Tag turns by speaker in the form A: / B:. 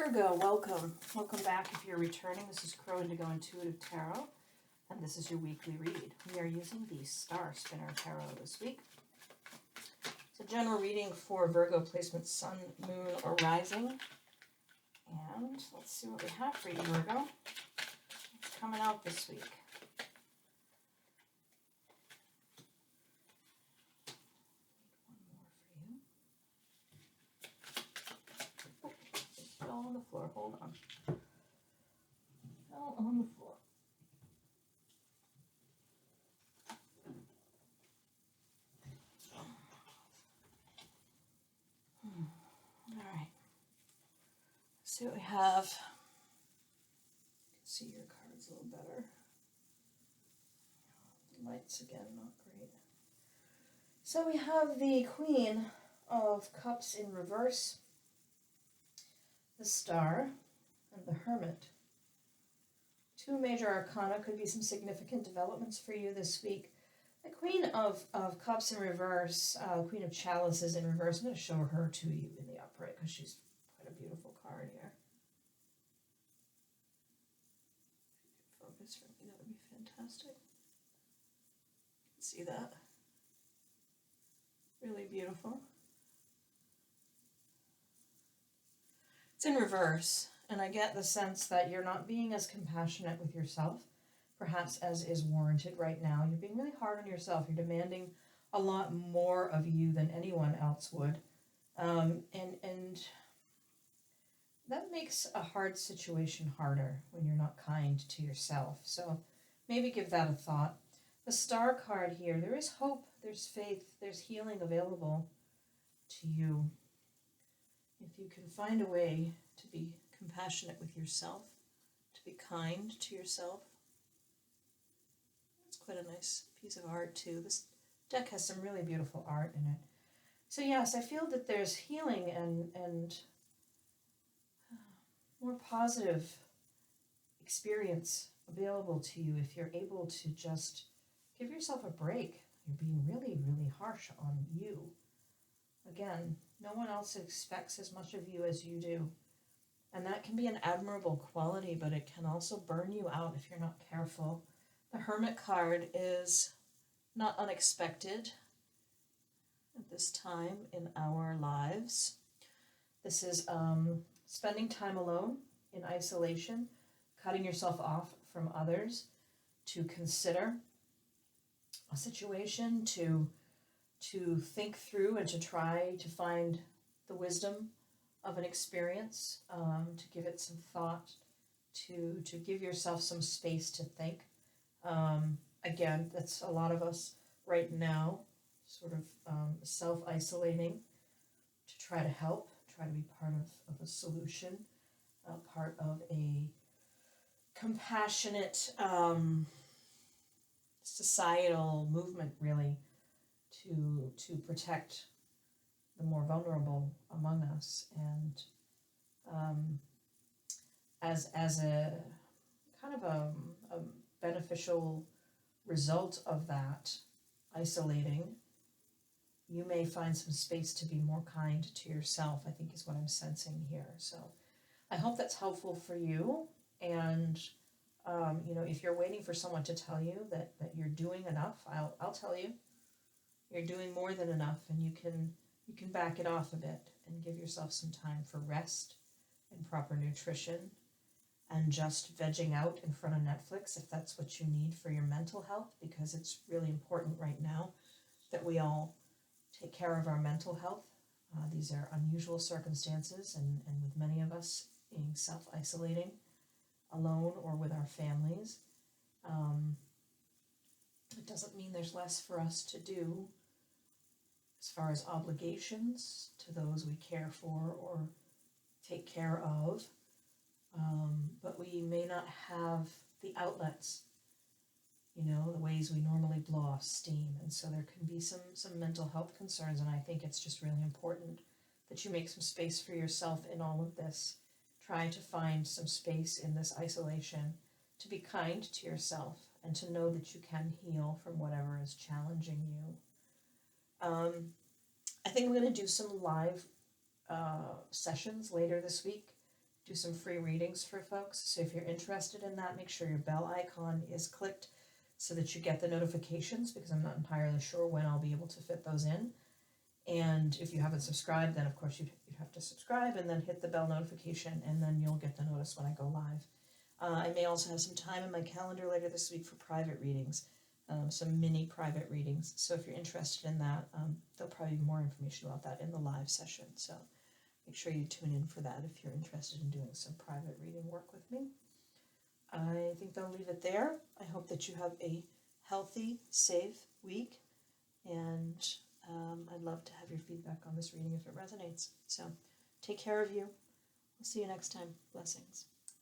A: Virgo, welcome. Welcome back if you're returning. This is Crow Indigo Intuitive Tarot, and this is your weekly read. We are using the Star Spinner Tarot this week. It's a general reading for Virgo placement Sun, Moon, or Rising. And let's see what we have for you, Virgo. What's coming out this week? On the floor, hold on. Fell on the floor. All right. Let's see what we have. You can see your cards a little better. Lights again, not great. So we have the Queen of Cups in reverse, the Star, and the Hermit. Two major arcana, could be some significant developments for you this week. The Queen of Cups in reverse, Queen of Chalices in reverse. I'm going to show her to you in the upright because she's quite a beautiful card here. If you could focus for me, that would be fantastic. You can see that. Really beautiful. It's in reverse, and I get the sense that you're not being as compassionate with yourself, perhaps as is warranted right now. You're being really hard on yourself. You're demanding a lot more of you than anyone else would. And that makes a hard situation harder when you're not kind to yourself. So maybe give that a thought. The Star card here, there is hope, there's faith, there's healing available to you. If you can find a way to be compassionate with yourself, to be kind to yourself. It's quite a nice piece of art too. This deck has some really beautiful art in it. So yes, I feel that there's healing and more positive experience available to you if you're able to just give yourself a break. You're being really, really harsh on you. Again, no one else expects as much of you as you do. And that can be an admirable quality, but it can also burn you out if you're not careful. The Hermit card is not unexpected at this time in our lives. This is spending time alone in isolation, cutting yourself off from others, to consider a situation, to think through and to try to find the wisdom of an experience, to give it some thought, to give yourself some space to think. Again, that's a lot of us right now, sort of self-isolating to try to help, try to be part of a solution, part of a compassionate societal movement, really, to protect the more vulnerable among us. And as a kind of a beneficial result of that isolating, you may find some space to be more kind to yourself, I think is what I'm sensing here. So I hope that's helpful for you. And if you're waiting for someone to tell you that you're doing enough, I'll tell you. You're doing more than enough, and you can back it off a bit and give yourself some time for rest and proper nutrition and just vegging out in front of Netflix if that's what you need for your mental health, because it's really important right now that we all take care of our mental health. These are unusual circumstances, and with many of us being self-isolating, alone or with our families, it doesn't mean there's less for us to do as far as obligations to those we care for or take care of, but we may not have the outlets, the ways we normally blow off steam, and so there can be some mental health concerns, and I think it's just really important that you make some space for yourself in all of this. Try to find some space in this isolation to be kind to yourself and to know that you can heal from whatever is challenging you. I think I'm going to do some live sessions later this week do some free readings for folks. So if you're interested in that, make sure your bell icon is clicked so that you get the notifications, because I'm not entirely sure when I'll be able to fit those in. And if you haven't subscribed, then of course you'd have to subscribe and then hit the bell notification, and then you'll get the notice when I go live. I may also have some time in my calendar later this week for private readings, some mini private readings. So if you're interested in that, there'll probably be more information about that in the live session. So make sure you tune in for that if you're interested in doing some private reading work with me. I think I'll leave it there. I hope that you have a healthy, safe week, and I'd love to have your feedback on this reading if it resonates. So take care of you. We'll see you next time. Blessings.